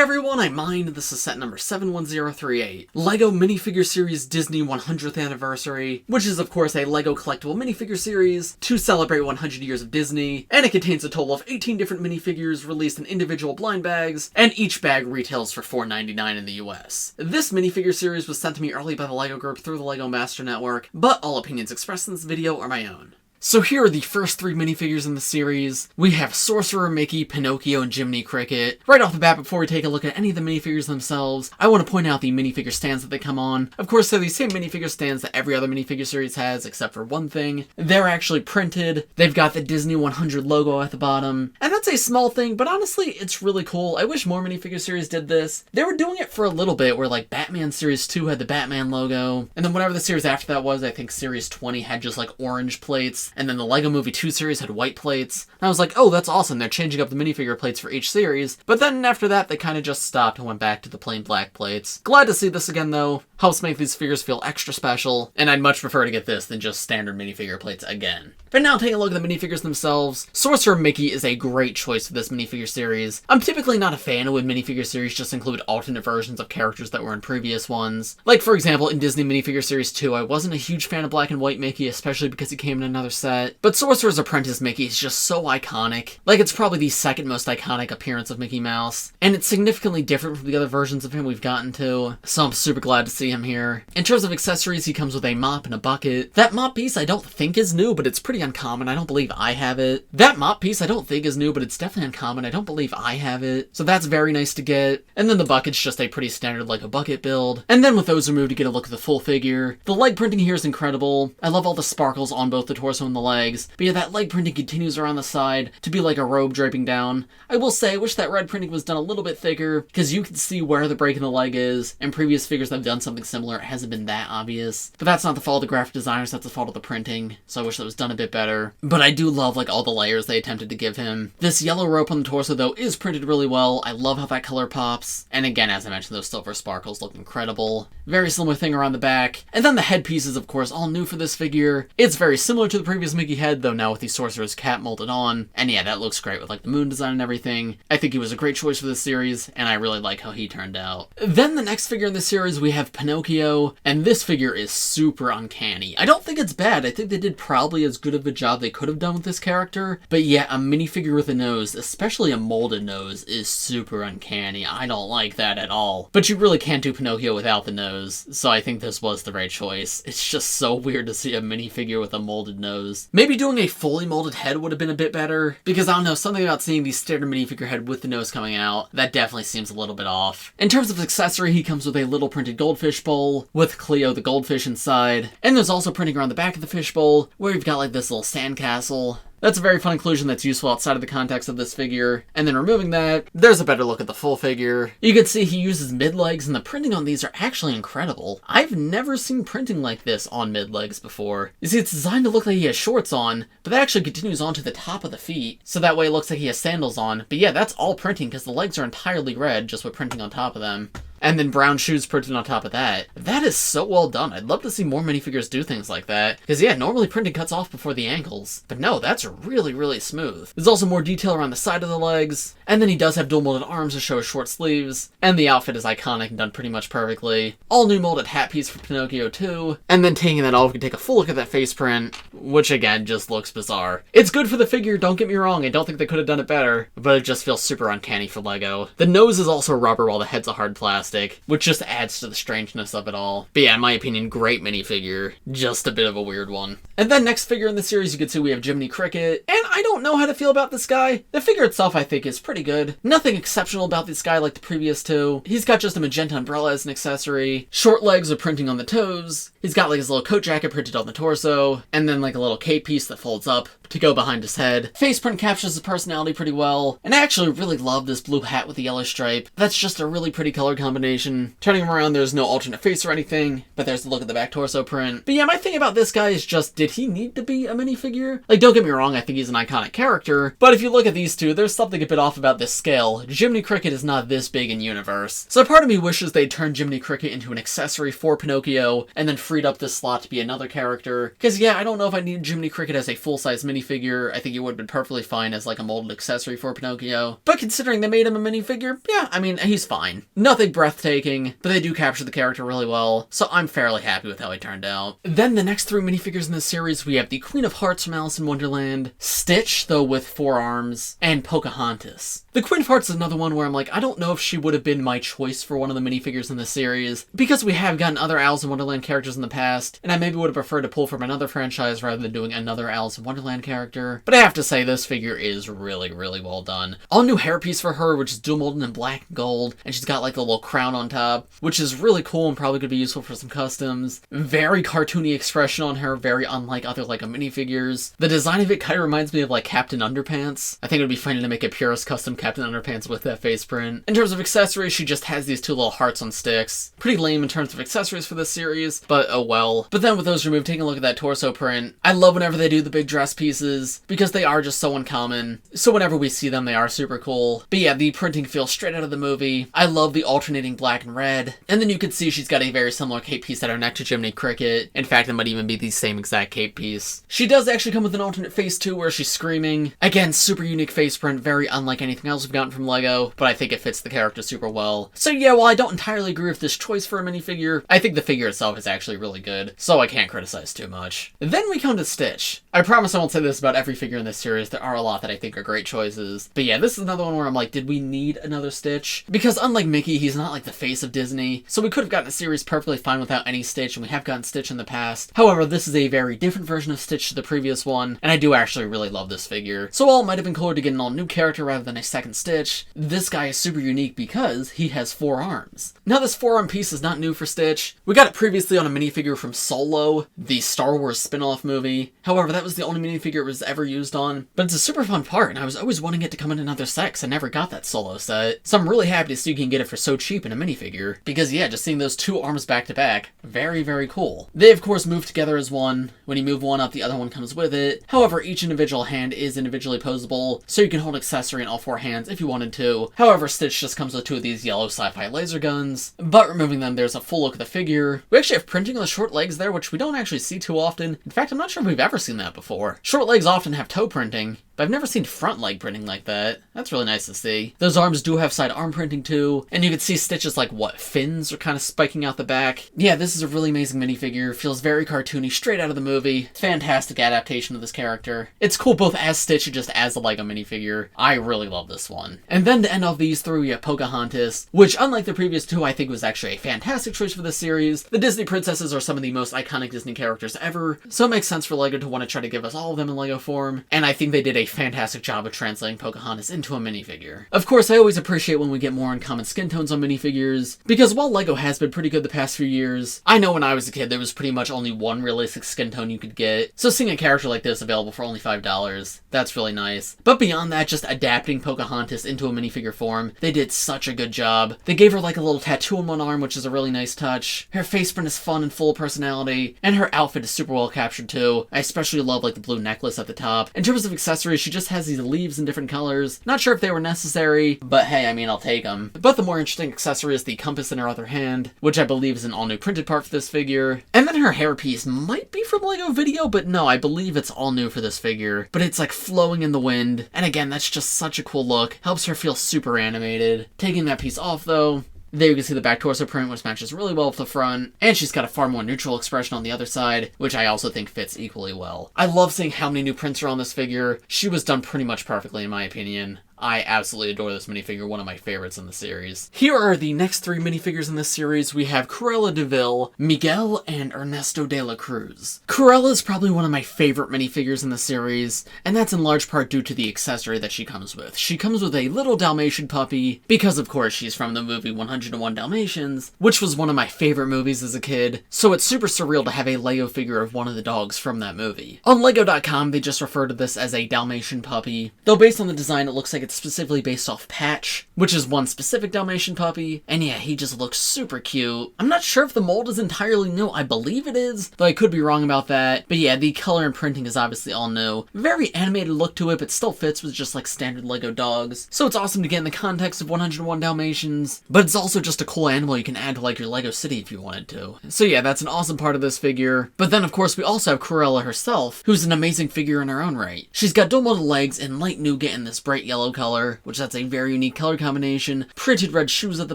everyone, I'm Mine, this is set number 71038, LEGO Minifigure Series Disney 100th Anniversary, which is of course a LEGO collectible minifigure series to celebrate 100 years of Disney, and it contains a total of 18 different minifigures released in individual blind bags, and each bag retails for $4.99 in the US. This minifigure series was sent to me early by the LEGO group through the LEGO Master Network, but all opinions expressed in this video are my own. So here are the first three minifigures in the series. We have Sorcerer Mickey, Pinocchio, and Jiminy Cricket. Right off the bat, before we take a look at any of the minifigures themselves, I want to point out the minifigure stands that they come on. Of course, they're the same minifigure stands that every other minifigure series has, except for one thing. They're actually printed. They've got the Disney 100 logo at the bottom. And that's a small thing, but honestly, it's really cool. I wish more minifigure series did this. They were doing it for a little bit, where like Batman Series 2 had the Batman logo, and then whatever the series after that was, I think Series 20 had just like orange plates, and then the LEGO Movie 2 series had white plates. And I was like, oh, that's awesome, they're changing up the minifigure plates for each series. But then after that, they kind of just stopped and went back to the plain black plates. Glad to see this again though. Helps make these figures feel extra special, and I'd much prefer to get this than just standard minifigure plates again. But now taking a look at the minifigures themselves, Sorcerer Mickey is a great choice for this minifigure series. I'm typically not a fan of when minifigure series just include alternate versions of characters that were in previous ones. Like for example, in Disney Minifigure Series 2, I wasn't a huge fan of black and white Mickey, especially because he came in another set. But Sorcerer's Apprentice Mickey is just so iconic. Like, it's probably the second most iconic appearance of Mickey Mouse, and it's significantly different from the other versions of him we've gotten to, so I'm super glad to see him here. In terms of accessories, he comes with a mop and a bucket. That mop piece I don't think is new, but it's pretty uncommon. I don't believe I have it. That mop piece I don't think is new, but it's definitely uncommon. I don't believe I have it. So that's very nice to get. And then the bucket's just a pretty standard LEGO bucket build. And then with those removed, you get a look at the full figure. The leg printing here is incredible. I love all the sparkles on both the torso and the legs. But yeah, that leg printing continues around the side to be like a robe draping down. I will say, I wish that red printing was done a little bit thicker, because you can see where the break in the leg is. In previous figures that have done something similar, it hasn't been that obvious. But that's not the fault of the graphic designers, that's the fault of the printing, so I wish that was done a bit better. But I do love like all the layers they attempted to give him. This yellow rope on the torso though is printed really well. I love how that color pops. And again, as I mentioned, those silver sparkles look incredible. Very similar thing around the back. And then the headpiece is of course all new for this figure. It's very similar to the previous Mickey head, though now with the Sorcerer's cap molded on. And yeah, that looks great with like the moon design and everything. I think he was a great choice for this series, and I really like how he turned out. Then the next figure in this series, we have Pinocchio, and this figure is super uncanny. I don't think it's bad. I think they did probably as good of a job they could have done with this character. But yeah, a minifigure with a nose, especially a molded nose, is super uncanny. I don't like that at all. But you really can't do Pinocchio without the nose, so I think this was the right choice. It's just so weird to see a minifigure with a molded nose. Maybe doing a fully molded head would have been a bit better, because I don't know, something about seeing the standard minifigure head with the nose coming out, that definitely seems a little bit off. In terms of accessory, he comes with a little printed goldfish bowl, with Cleo the goldfish inside, and there's also printing around the back of the fishbowl, where you've got like this little sandcastle. That's a very fun inclusion that's useful outside of the context of this figure. And then removing that, there's a better look at the full figure. You can see he uses mid-legs, and the printing on these are actually incredible. I've never seen printing like this on mid-legs before. You see, it's designed to look like he has shorts on, but that actually continues onto the top of the feet, so that way it looks like he has sandals on. But yeah, that's all printing, because the legs are entirely red, just with printing on top of them. And then brown shoes printed on top of that. That is so well done. I'd love to see more minifigures do things like that. Because yeah, normally printing cuts off before the ankles. But no, that's really, really smooth. There's also more detail around the side of the legs. And then he does have dual molded arms to show his short sleeves. And the outfit is iconic and done pretty much perfectly. All new molded hat piece for Pinocchio too. And then taking that off, we can take a full look at that face print, which again, just looks bizarre. It's good for the figure, don't get me wrong. I don't think they could have done it better. But it just feels super uncanny for LEGO. The nose is also rubber while the head's a hard plastic, which just adds to the strangeness of it all. But yeah, in my opinion, great minifigure. Just a bit of a weird one. And then next figure in the series, you can see we have Jiminy Cricket. And I don't know how to feel about this guy. The figure itself, I think, is pretty good. Nothing exceptional about this guy like the previous two. He's got just a magenta umbrella as an accessory. Short legs with printing on the toes. He's got like his little coat jacket printed on the torso. And then like a little cape piece that folds up to go behind his head. Face print captures his personality pretty well. And I actually really love this blue hat with the yellow stripe. That's just a really pretty color combination. combination. Turning him around, there's no alternate face or anything, but there's the look at the back torso print. But yeah, my thing about this guy is just, did he need to be a minifigure? Like, don't get me wrong, I think he's an iconic character, but if you look at these two, there's something a bit off about this scale. Jiminy Cricket is not this big in universe. So part of me wishes they'd turned Jiminy Cricket into an accessory for Pinocchio, and then freed up this slot to be another character. Because yeah, I don't know if I need Jiminy Cricket as a full-size minifigure. I think he would have been perfectly fine as like a molded accessory for Pinocchio. But considering they made him a minifigure, yeah, I mean, he's fine. Nothing breathtaking, but they do capture the character really well, so I'm fairly happy with how he turned out. Then the next three minifigures in this series, we have the Queen of Hearts from Alice in Wonderland, Stitch, though with 4 arms, and Pocahontas. The Queen of Hearts is another one where I'm like, I don't know if she would have been my choice for one of the minifigures in the series, because we have gotten other Alice in Wonderland characters in the past, and I maybe would have preferred to pull from another franchise rather than doing another Alice in Wonderland character. But I have to say, this figure is really, really well done. All new hairpiece for her, which is dual molded in black and gold, and she's got like the little crown on top, which is really cool and probably could be useful for some customs. Very cartoony expression on her, very unlike other LEGO minifigures. The design of it kind of reminds me of like Captain Underpants. I think it would be funny to make a purist custom Captain Underpants with that face print. In terms of accessories, she just has these 2 little hearts on sticks. Pretty lame in terms of accessories for this series, but oh well. But then with those removed, taking a look at that torso print, I love whenever they do the big dress pieces, because they are just so uncommon. So whenever we see them, they are super cool. But yeah, the printing feels straight out of the movie. I love the alternating black and red. And then you can see she's got a very similar cape piece at her neck to Jiminy Cricket. In fact, it might even be the same exact cape piece. She does actually come with an alternate face too, where she's screaming. Again, super unique face print, very unlike anything else we've gotten from LEGO, but I think it fits the character super well. So yeah, while I don't entirely agree with this choice for a minifigure, I think the figure itself is actually really good, so I can't criticize too much. Then we come to Stitch. I promise I won't say this about every figure in this series, there are a lot that I think are great choices. But yeah, this is another one where I'm like, did we need another Stitch? Because unlike Mickey, he's not like the face of Disney, so we could have gotten a series perfectly fine without any Stitch, and we have gotten Stitch in the past. However, this is a very different version of Stitch to the previous one, and I do actually really love this figure. So while it might have been cooler to get an all-new character rather than a second Stitch, this guy is super unique because he has 4 arms. Now this 4-arm piece is not new for Stitch. We got it previously on a minifigure from Solo, the Star Wars spin-off movie. However, that was the only minifigure it was ever used on, but it's a super fun part, and I was always wanting it to come in another set because I never got that Solo set. So I'm really happy to see you can get it for so cheap in a minifigure, because yeah, just seeing those 2 arms back to back, very, very cool. They of course move together as one. When you move one up, the other one comes with it. However, each individual hand is individually posable, so you can hold accessory in all 4 hands if you wanted to. However, Stitch just comes with 2 of these yellow sci-fi laser guns, but removing them, there's a full look at the figure. We actually have printing on the short legs there, which we don't actually see too often. In fact, I'm not sure if we've ever seen that before. Short legs often have toe printing, but I've never seen front leg printing like that. That's really nice to see. Those arms do have side arm printing too, and you can see Stitch's like, what, fins are kind of spiking out the back. Yeah, this is a really amazing minifigure. Feels very cartoony, straight out of the movie. Fantastic adaptation of this character. It's cool both as Stitch and just as a LEGO minifigure. I really love this one. And then to end off these 3, we have Pocahontas, which unlike the previous 2, I think was actually a fantastic choice for this series. The Disney princesses are some of the most iconic Disney characters ever, so it makes sense for LEGO to want to try to give us all of them in LEGO form, and I think they did a fantastic job of translating Pocahontas into a minifigure. Of course, I always appreciate when we get more uncommon skin tones on minifigures, because while LEGO has been pretty good the past few years, I know when I was a kid there was pretty much only one realistic skin tone you could get, so seeing a character like this available for only $5, that's really nice. But beyond that, just adapting Pocahontas into a minifigure form, they did such a good job. They gave her like a little tattoo on one arm, which is a really nice touch. Her face print is fun and full of personality, and her outfit is super well captured too. I especially love like the blue necklace at the top. In terms of accessories, she just has these leaves in different colors. Not sure if they were necessary, but hey, I mean, I'll take them. But the more interesting accessory is the compass in her other hand, which I believe is an all new printed part for this figure. And then her hairpiece might be from LEGO Video, but no, I believe it's all new for this figure. But it's like flowing in the wind, and again, that's just such a cool look. Helps her feel super animated. Taking that piece off though, there you can see the back torso print, which matches really well with the front, and she's got a far more neutral expression on the other side, which I also think fits equally well. I love seeing how many new prints are on this figure. She was done pretty much perfectly in my opinion. I absolutely adore this minifigure, one of my favorites in the series. Here are the next 3 minifigures in this series. We have Cruella de Vil, Miguel, and Ernesto de la Cruz. Cruella is probably one of my favorite minifigures in the series, and that's in large part due to the accessory that she comes with. She comes with a little Dalmatian puppy, because of course she's from the movie 101 Dalmatians, which was one of my favorite movies as a kid, so it's super surreal to have a LEGO figure of one of the dogs from that movie. On LEGO.com, they just refer to this as a Dalmatian puppy, though based on the design it looks like it's specifically based off Patch, which is one specific Dalmatian puppy, and yeah, he just looks super cute. I'm not sure if the mold is entirely new, I believe it is, though I could be wrong about that, but yeah, the color and printing is obviously all new. Very animated look to it, but still fits with just like standard LEGO dogs, so it's awesome to get in the context of 101 Dalmatians, but it's also just a cool animal you can add to like your LEGO city if you wanted to. So yeah, that's an awesome part of this figure. But then of course we also have Cruella herself, who's an amazing figure in her own right. She's got dual molded legs and light nougat in this bright yellow color, which that's a very unique color combination, printed red shoes at the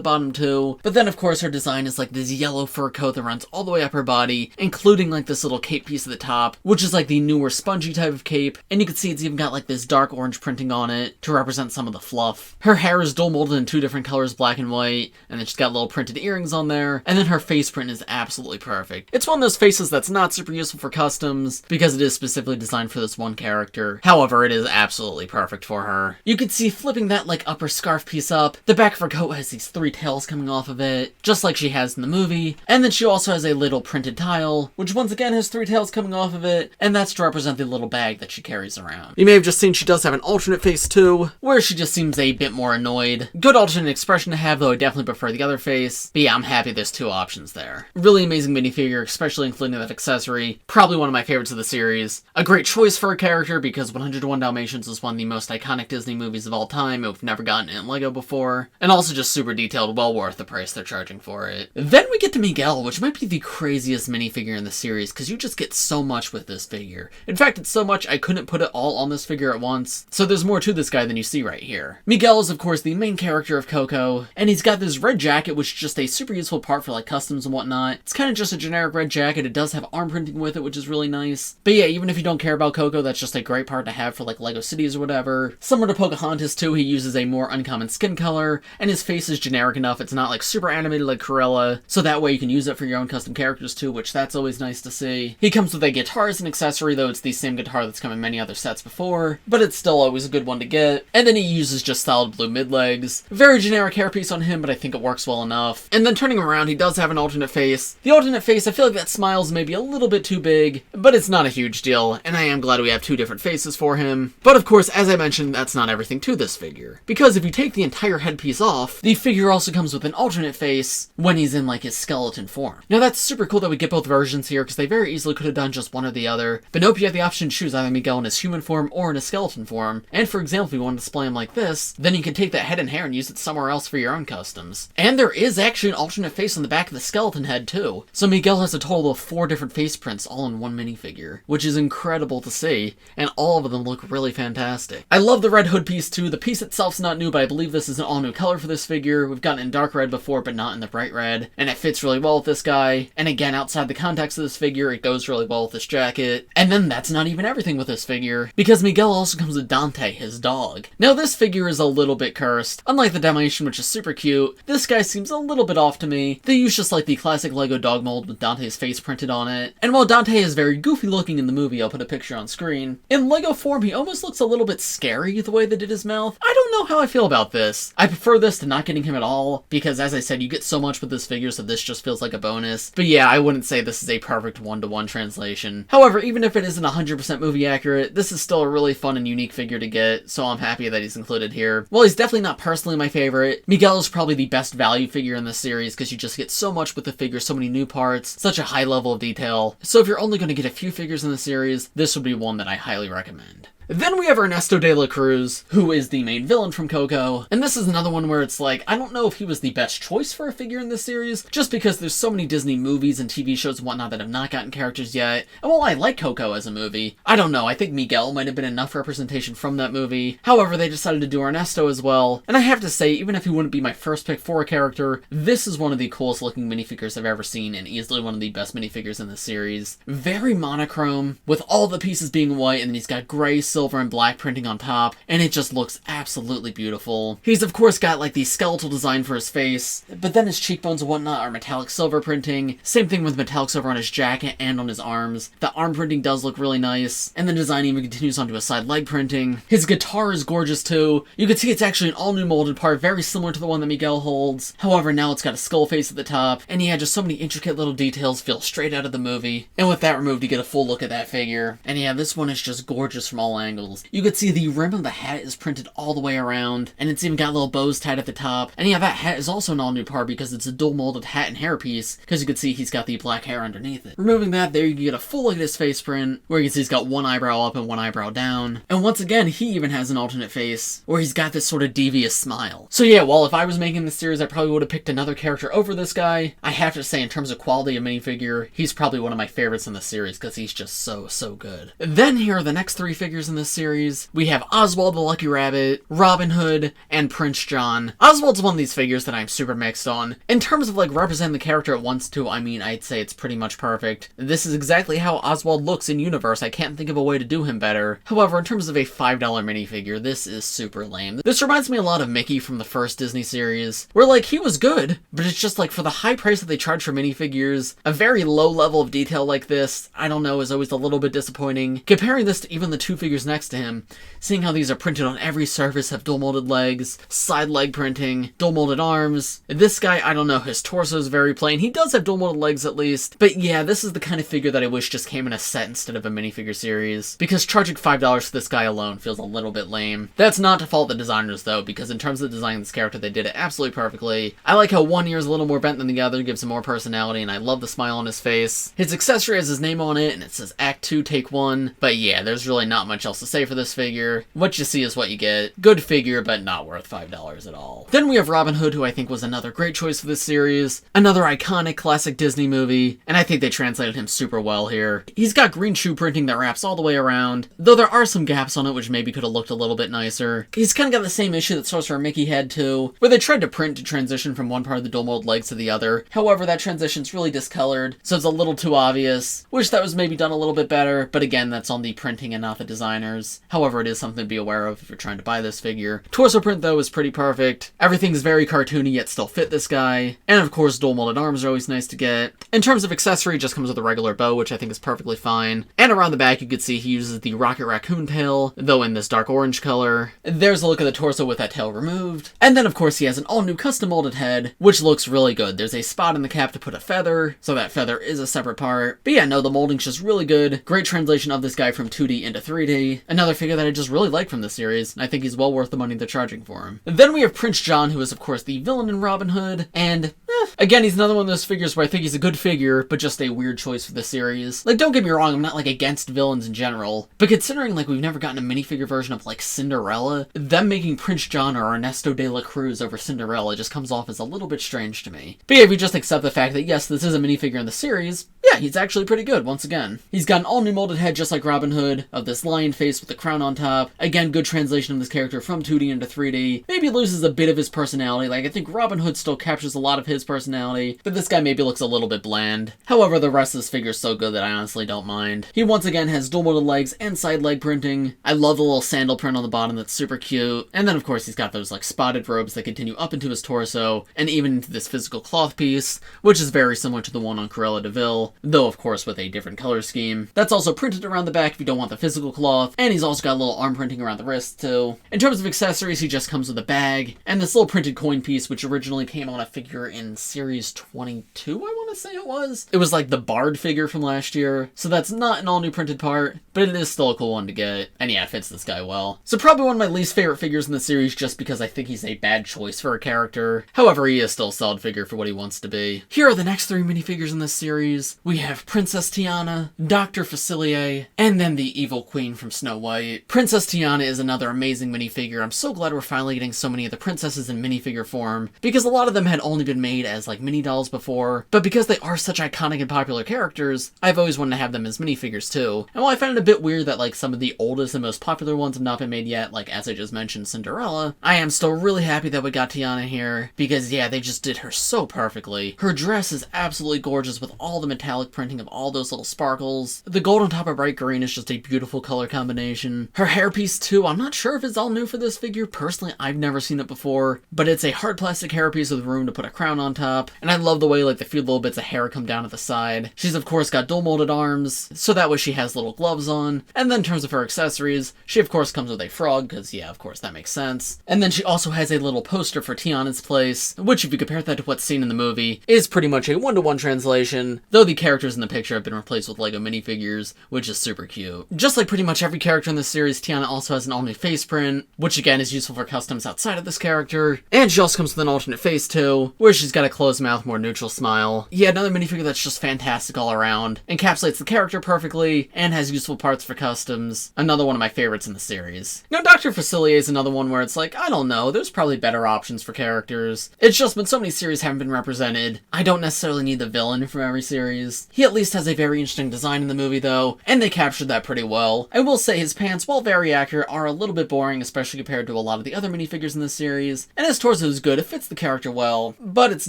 bottom too, but then of course her design is like this yellow fur coat that runs all the way up her body, including like this little cape piece at the top, which is like the newer spongy type of cape, and you can see it's even got like this dark orange printing on it to represent some of the fluff. Her hair is dual molded in two different colors, black and white, and then she's got little printed earrings on there, and then her face print is absolutely perfect. It's one of those faces that's not super useful for customs, because it is specifically designed for this one character. However, it is absolutely perfect for her. You can see flipping that like upper scarf piece up, the back of her coat has these three tails coming off of it, just like she has in the movie, and then she also has a little printed tile, which once again has three tails coming off of it, and that's to represent the little bag that she carries around. You may have just seen she does have an alternate face too, where she just seems a bit more annoyed. Good alternate expression to have, though I definitely prefer the other face, but yeah, I'm happy there's two options there. Really amazing minifigure, especially including that accessory. Probably one of my favorites of the series. A great choice for a character because 101 Dalmatians is one of the most iconic Disney movies of all time, and we've never gotten it in LEGO before, and also just super detailed, well worth the price they're charging for it. Then we get to Miguel, which might be the craziest minifigure in the series, because you just get so much with this figure. In fact, it's so much I couldn't put it all on this figure at once, so there's more to this guy than you see right here. Miguel is of course the main character of Coco, and he's got this red jacket, which is just a super useful part for like customs and whatnot. It's kind of just a generic red jacket. It does have arm printing with it, which is really nice. But yeah, even if you don't care about Coco, that's just a great part to have for like LEGO cities or whatever. Similar to Pocahontas too, he uses a more uncommon skin color, and his face is generic enough. It's not like super animated like Cruella, so that way you can use it for your own custom characters too, which that's always nice to see. He comes with a guitar as an accessory, though it's the same guitar that's come in many other sets before, but it's still always a good one to get. And then he uses just solid blue mid-legs. Very generic hairpiece on him, but I think it works well enough. And then turning him around, he does have an alternate face. The alternate face, I feel like that smile's maybe a little bit too big, but it's not a huge deal, and I am glad we have two different faces for him. But of course, as I mentioned, that's not everything to this figure, because if you take the entire headpiece off, the figure also comes with an alternate face when he's in like his skeleton form. Now that's super cool that we get both versions here, because they very easily could have done just one or the other, but nope, you have the option to choose either Miguel in his human form or in his skeleton form. And for example, if you want to display him like this, then you can take that head and hair and use it somewhere else for your own customs. And there is actually an alternate face on the back of the skeleton head too, so Miguel has a total of 4 different face prints all in one minifigure, which is incredible to see, and all of them look really fantastic. I love the red hood piece too. The piece itself's not new, but I believe this is an all new color for this figure. We've gotten it in dark red before, but not in the bright red, and it fits really well with this guy. And again, outside the context of this figure, it goes really well with this jacket. And then that's not even everything with this figure, because Miguel also comes with Dante, his dog. Now this figure is a little bit cursed. Unlike the Dalmatian, which is super cute, this guy seems a little bit off to me. They use just like the classic LEGO dog mold with Dante's face printed on it. And while Dante is very goofy looking in the movie, I'll put a picture on screen, in LEGO form he almost looks a little bit scary the way they did his mouth. I don't know how I feel about this. I prefer this to not getting him at all, because as I said, you get so much with this figure, so this just feels like a bonus. But yeah, I wouldn't say this is a perfect one-to-one translation. However, even if it isn't 100% movie accurate, this is still a really fun and unique figure to get, so I'm happy that he's included here. While he's definitely not personally my favorite, Miguel is probably the best value figure in this series, because you just get so much with the figure, so many new parts, such a high level of detail. So if you're only going to get a few figures in the series, this would be one that I highly recommend. Then we have Ernesto de la Cruz, who is the main villain from Coco, and this is another one where it's like, I don't know if he was the best choice for a figure in this series, just because there's so many Disney movies and TV shows and whatnot that have not gotten characters yet, and while I like Coco as a movie, I don't know, I think Miguel might have been enough representation from that movie. However, they decided to do Ernesto as well, and I have to say, even if he wouldn't be my first pick for a character, this is one of the coolest looking minifigures I've ever seen, and easily one of the best minifigures in the series. Very monochrome, with all the pieces being white, and then he's got gray, silver, and black printing on top, and it just looks absolutely beautiful. He's of course got like the skeletal design for his face, but then his cheekbones and whatnot are metallic silver printing. Same thing with metallic silver on his jacket and on his arms. The arm printing does look really nice, and the design even continues onto his side leg printing. His guitar is gorgeous too. You can see it's actually an all new molded part, very similar to the one that Miguel holds. However, now it's got a skull face at the top, and yeah, just so many intricate little details feel straight out of the movie. And with that removed, you get a full look at that figure. And yeah, this one is just gorgeous from all angles. angles. You could see the rim of the hat is printed all the way around, and it's even got little bows tied at the top. And yeah, that hat is also an all-new part because it's a dual molded hat and hairpiece, because you can see he's got the black hair underneath it. Removing that, there you get a full look at his face print, where you can see he's got one eyebrow up and one eyebrow down. And once again, he even has an alternate face, where he's got this sort of devious smile. So yeah, well, if I was making this series, I probably would have picked another character over this guy. I have to say, in terms of quality of minifigure, he's probably one of my favorites in the series, because he's just so good. Then here are the next three figures in this series. We have Oswald the Lucky Rabbit, Robin Hood, and Prince John. Oswald's one of these figures that I'm super mixed on. In terms of like representing the character it wants to, I mean, I'd say it's pretty much perfect. This is exactly how Oswald looks in universe. I can't think of a way to do him better. However, in terms of a $5 minifigure, this is super lame. This reminds me a lot of Mickey from the first Disney series, where like he was good, but it's just like for the high price that they charge for minifigures, a very low level of detail like this, I don't know, is always a little bit disappointing. Comparing this to even the two figures next to him, seeing how these are printed on every surface, have dual molded legs, side leg printing, dual molded arms. This guy, I don't know, his torso is very plain. He does have dual molded legs at least, but yeah, this is the kind of figure that I wish just came in a set instead of a minifigure series, because charging $5 for this guy alone feels a little bit lame. That's not to fault the designers though, because in terms of designing this character, they did it absolutely perfectly. I like how one ear is a little more bent than the other, gives him more personality, and I love the smile on his face. His accessory has his name on it, and it says Act 2, Take 1, but yeah, there's really not much else to say for this figure. What you see is what you get. Good figure, but not worth $5 at all. Then we have Robin Hood, who I think was another great choice for this series. Another iconic classic Disney movie, and I think they translated him super well here. He's got green shoe printing that wraps all the way around, though there are some gaps on it which maybe could have looked a little bit nicer. He's kind of got the same issue that Sorcerer Mickey had too, where they tried to print to transition from one part of the dual mold legs to the other. However, that transition's really discolored, so it's a little too obvious. Wish that was maybe done a little bit better, but again, that's on the printing and not the designers. However, it is something to be aware of if you're trying to buy this figure. Torso print though is pretty perfect. Everything's very cartoony yet still fit this guy. And of course, dual molded arms are always nice to get. In terms of accessory, it just comes with a regular bow, which I think is perfectly fine. And around the back, you can see he uses the Rocket Raccoon tail, though in this dark orange color. There's a look at the torso with that tail removed. And then of course he has an all new custom molded head, which looks really good. There's a spot in the cap to put a feather, so that feather is a separate part. But yeah, no, the molding's just really good. Great translation of this guy from 2D into 3D. Another figure that I just really like from the series, and I think he's well worth the money they're charging for him. Then we have Prince John, who is of course the villain in Robin Hood, and again, he's another one of those figures where I think he's a good figure, but just a weird choice for the series. Like, don't get me wrong, I'm not like against villains in general, but considering like we've never gotten a minifigure version of like Cinderella, them making Prince John or Ernesto de la Cruz over Cinderella just comes off as a little bit strange to me. But yeah, if you just accept the fact that yes, this is a minifigure in the series, yeah, he's actually pretty good once again. He's got an all new molded head just like Robin Hood, of this lion face with the crown on top. Again, good translation of this character from 2D into 3D. Maybe loses a bit of his personality. Like, I think Robin Hood still captures a lot of his personality, but this guy maybe looks a little bit bland. However, the rest of this figure is so good that I honestly don't mind. He once again has dual molded legs and side leg printing. I love the little sandal print on the bottom, that's super cute. And then of course he's got those like spotted robes that continue up into his torso, and even into this physical cloth piece, which is very similar to the one on Cruella de Vil, though of course with a different color scheme. That's also printed around the back if you don't want the physical cloth, and he's also got a little arm printing around the wrist too. In terms of accessories, he just comes with a bag, and this little printed coin piece, which originally came on a figure in series 22, I want to say it was. It was like the Bard figure from last year, so that's not an all new printed part, but it is still a cool one to get, and yeah, it fits this guy well. So probably one of my least favorite figures in the series just because I think he's a bad choice for a character. However, he is still a solid figure for what he wants to be. Here are the next three minifigures in this series. We have Princess Tiana, Dr. Facilier, and then the evil queen from Snow White. Princess Tiana is another amazing minifigure. I'm so glad we're finally getting so many of the princesses in minifigure form, because a lot of them had only been made as like mini dolls before, but because they are such iconic and popular characters, I've always wanted to have them as minifigures too. And while I find it a bit weird that like some of the oldest and most popular ones have not been made yet, like as I just mentioned Cinderella, I am still really happy that we got Tiana here, because yeah, they just did her so perfectly. Her dress is absolutely gorgeous with all the metallic printing of all those little sparkles. The gold on top of bright green is just a beautiful color combination. Her hairpiece too, I'm not sure if it's all new for this figure. Personally, I've never seen it before, but it's a hard plastic hairpiece with room to put a crown on top, and I love the way like the few little bits bits of hair come down at the side. She's of course got dual molded arms, so that way she has little gloves on. And then in terms of her accessories, she of course comes with a frog, because yeah, of course that makes sense. And then she also has a little poster for Tiana's place, which if you compare that to what's seen in the movie, is pretty much a one-to-one translation, though the characters in the picture have been replaced with LEGO minifigures, which is super cute. Just like pretty much every character in this series, Tiana also has an all-new face print, which again is useful for customs outside of this character. And she also comes with an alternate face too, where she's got a closed mouth, more neutral smile. Yeah, another minifigure that's just fantastic all around, encapsulates the character perfectly, and has useful parts for customs. Another one of my favorites in the series. Now, Dr. Facilier is another one where it's like, I don't know, there's probably better options for characters. It's just when so many series haven't been represented, I don't necessarily need the villain from every series. He at least has a very interesting design in the movie though, and they captured that pretty well. I will say his pants, while very accurate, are a little bit boring, especially compared to a lot of the other minifigures in this series, and his torso is good, it fits the character well, but it's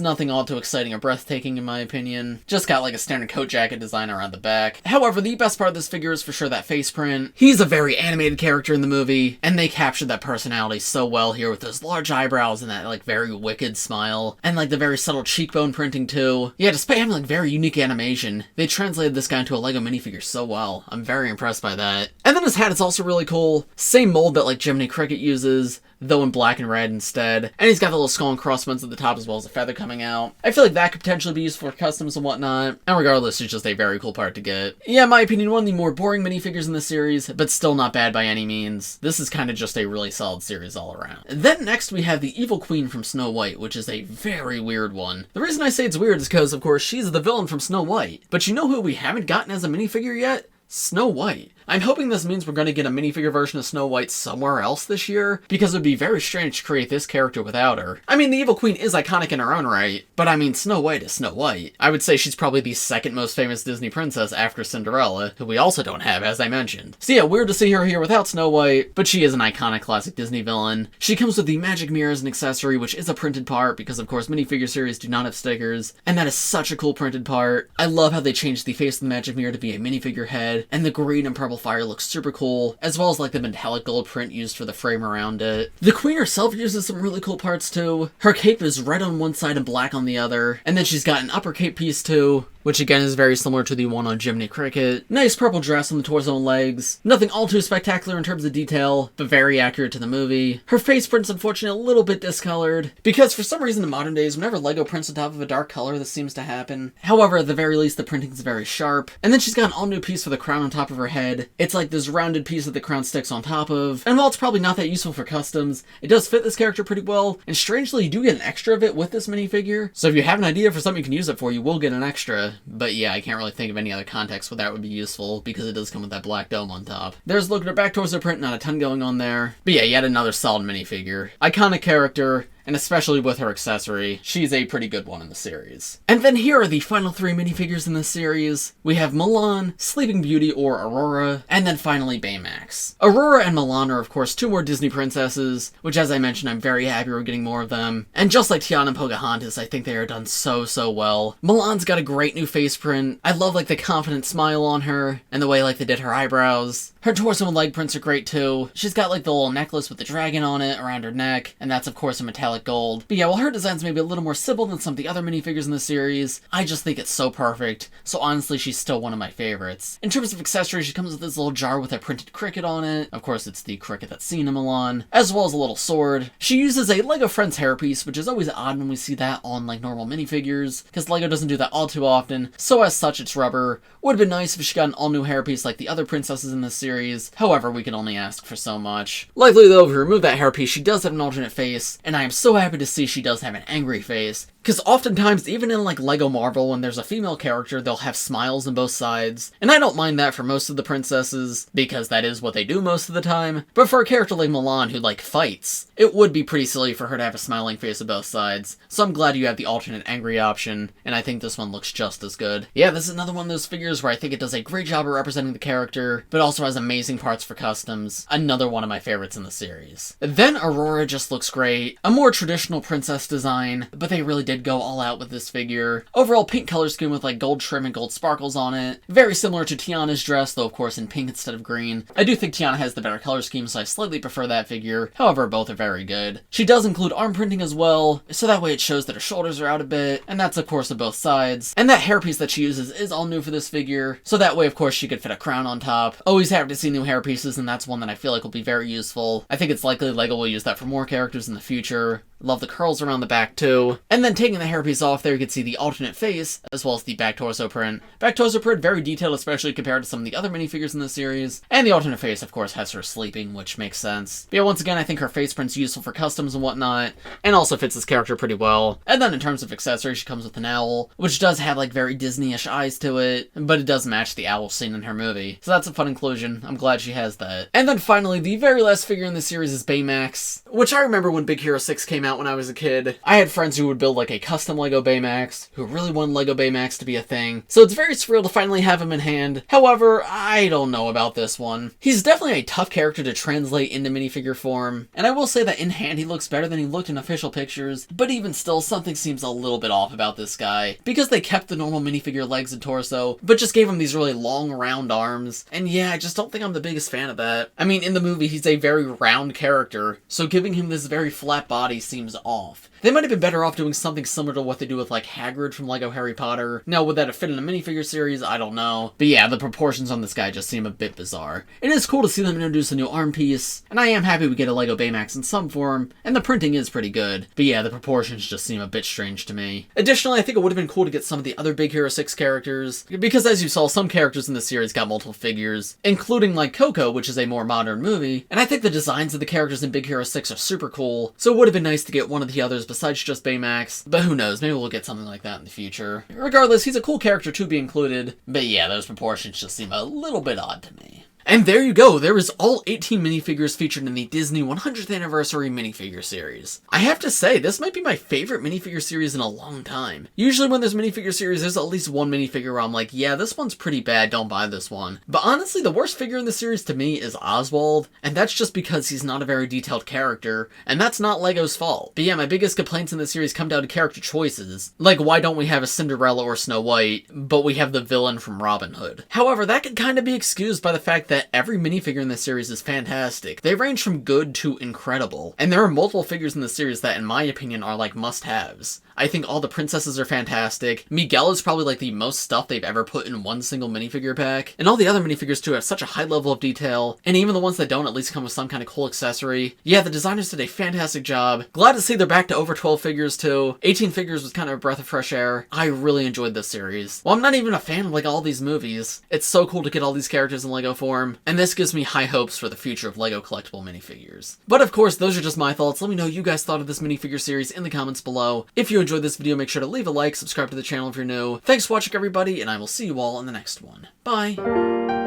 nothing all too exciting or breathtaking in my opinion. Just got like a standard coat jacket design around the back. However, the best part of this figure is for sure that face print. He's a very animated character in the movie, and they captured that personality so well here with those large eyebrows and that like very wicked smile, and like the very subtle cheekbone printing too. Yeah, despite having like very unique animation, they translated this guy into a LEGO minifigure so well. I'm very impressed by that. And then his hat is also really cool. Same mold that like Jiminy Cricket uses, though in black and red instead. And he's got the little skull and crossbones at the top as well as a feather coming out. I feel like that could potentially be useful for customs and whatnot. And regardless, it's just a very cool part to get. Yeah, in my opinion, one of the more boring minifigures in the series, but still not bad by any means. This is kind of just a really solid series all around. Then next we have the Evil Queen from Snow White, which is a very weird one. The reason I say it's weird is because, of course, she's the villain from Snow White. But you know who we haven't gotten as a minifigure yet? Snow White. I'm hoping this means we're going to get a minifigure version of Snow White somewhere else this year, because it would be very strange to create this character without her. I mean, the Evil Queen is iconic in her own right, but I mean, Snow White is Snow White. I would say she's probably the second most famous Disney princess after Cinderella, who we also don't have, as I mentioned. So yeah, weird to see her here without Snow White, but she is an iconic classic Disney villain. She comes with the magic mirror as an accessory, which is a printed part, because of course minifigure series do not have stickers, and that is such a cool printed part. I love how they changed the face of the magic mirror to be a minifigure head, and the green and purple fire looks super cool, as well as like the metallic gold print used for the frame around it. The queen herself uses some really cool parts too. Her cape is red on one side and black on the other, and then she's got an upper cape piece too, which again is very similar to the one on Jiminy Cricket. Nice purple dress on the torso and legs. Nothing all too spectacular in terms of detail, but very accurate to the movie. Her face print's unfortunately a little bit discolored, because for some reason in modern days, whenever LEGO prints on top of a dark color, this seems to happen. However, at the very least, the printing's very sharp. And then she's got an all-new piece for the crown on top of her head. It's like this rounded piece that the crown sticks on top of. And while it's probably not that useful for customs, it does fit this character pretty well, and strangely, you do get an extra of it with this minifigure. So if you have an idea for something you can use it for, you will get an extra. But yeah, I can't really think of any other context where that would be useful, because it does come with that black dome on top. There's a look at her back torso print, not a ton going on there. But yeah, yet another solid minifigure. Iconic character, and especially with her accessory, she's a pretty good one in the series. And then here are the final three minifigures in this series. We have Mulan, Sleeping Beauty or Aurora, and then finally Baymax. Aurora and Mulan are of course two more Disney princesses, which as I mentioned I'm very happy we're getting more of them. And just like Tiana and Pocahontas, I think they are done so well. Mulan's got a great new face print. I love like the confident smile on her, and the way like they did her eyebrows. Her torso and leg prints are great too. She's got like the little necklace with the dragon on it around her neck, and that's of course a metallic gold. But yeah, while her design's maybe a little more simple than some of the other minifigures in the series, I just think it's so perfect, so honestly she's still one of my favorites. In terms of accessories, she comes with this little jar with a printed cricket on it. Of course it's the cricket that's seen in Milan, as well as a little sword. She uses a LEGO Friends hairpiece, which is always odd when we see that on like normal minifigures, because LEGO doesn't do that all too often, so as such it's rubber. Would have been nice if she got an all-new hairpiece like the other princesses in this series, however we can only ask for so much. Likely though, if we remove that hairpiece, she does have an alternate face, and I am so happy to see she does have an angry face. Because oftentimes, even in like LEGO Marvel, when there's a female character, they'll have smiles on both sides. And I don't mind that for most of the princesses, because that is what they do most of the time. But for a character like Mulan who like fights, it would be pretty silly for her to have a smiling face on both sides. So I'm glad you have the alternate angry option, and I think this one looks just as good. Yeah, this is another one of those figures where I think it does a great job of representing the character, but also has amazing parts for customs. Another one of my favorites in the series. Then Aurora just looks great. A more traditional princess design, but they really did did go all out with this figure. Overall pink color scheme with like gold trim and gold sparkles on it. Very similar to Tiana's dress, though of course in pink instead of green. I do think Tiana has the better color scheme, so I slightly prefer that figure. However, both are very good. She does include arm printing as well, so that way it shows that her shoulders are out a bit, and that's of course of both sides. And that hairpiece that she uses is all new for this figure, so that way of course she could fit a crown on top. Always happy to see new hairpieces, and that's one that I feel like will be very useful. I think it's likely LEGO will use that for more characters in the future. Love the curls around the back too. And then taking the hairpiece off there, you can see the alternate face, as well as the back torso print. Back torso print, very detailed, especially compared to some of the other minifigures in the series. And the alternate face, of course, has her sleeping, which makes sense. But yeah, once again, I think her face print's useful for customs and whatnot, and also fits this character pretty well. And then in terms of accessories, she comes with an owl, which does have like very Disney-ish eyes to it, but it does match the owl scene in her movie. So that's a fun inclusion. I'm glad she has that. And then finally, the very last figure in the series is Baymax, which I remember when Big Hero 6 came out when I was a kid. I had friends who would build like a custom LEGO Baymax, who really wanted LEGO Baymax to be a thing. So it's very surreal to finally have him in hand. However, I don't know about this one. He's definitely a tough character to translate into minifigure form, and I will say that in hand he looks better than he looked in official pictures, but even still, something seems a little bit off about this guy. Because they kept the normal minifigure legs and torso, but just gave him these really long, round arms, and yeah, I just don't think I'm the biggest fan of that. I mean, in the movie, he's a very round character, so giving him this very flat body seems off. They might have been better off doing something similar to what they do with, like, Hagrid from LEGO Harry Potter. Now, would that have fit in a minifigure series? I don't know. But yeah, the proportions on this guy just seem a bit bizarre. It is cool to see them introduce a new arm piece, and I am happy we get a LEGO Baymax in some form, and the printing is pretty good. But yeah, the proportions just seem a bit strange to me. Additionally, I think it would have been cool to get some of the other Big Hero 6 characters, because as you saw, some characters in the series got multiple figures, including, like, Coco, which is a more modern movie, and I think the designs of the characters in Big Hero 6 are super cool, so it would have been nice to get one of the others besides just Baymax. But who knows, maybe we'll get something like that in the future. Regardless, he's a cool character to be included, but yeah, those proportions just seem a little bit odd to me. And there you go, there is all 18 minifigures featured in the Disney 100th Anniversary minifigure series. I have to say, this might be my favorite minifigure series in a long time. Usually when there's minifigure series, there's at least one minifigure where I'm like, yeah, this one's pretty bad, don't buy this one. But honestly, the worst figure in the series to me is Oswald, and that's just because he's not a very detailed character, and that's not LEGO's fault. But yeah, my biggest complaints in the series come down to character choices. Like, why don't we have a Cinderella or Snow White, but we have the villain from Robin Hood? However, that could kind of be excused by the fact that every minifigure in this series is fantastic. They range from good to incredible, and there are multiple figures in the series that, in my opinion, are like must-haves. I think all the princesses are fantastic. Miguel is probably like the most stuff they've ever put in one single minifigure pack. And all the other minifigures too have such a high level of detail, and even the ones that don't at least come with some kind of cool accessory. Yeah, the designers did a fantastic job. Glad to see they're back to over 12 figures too. 18 figures was kind of a breath of fresh air. I really enjoyed this series. Well, I'm not even a fan of like all these movies. It's so cool to get all these characters in LEGO form, and this gives me high hopes for the future of LEGO collectible minifigures. But of course, those are just my thoughts. Let me know what you guys thought of this minifigure series in the comments below. If you enjoyed this video, make sure to leave a like, subscribe to the channel if you're new. Thanks for watching, everybody, and I will see you all in the next one. Bye!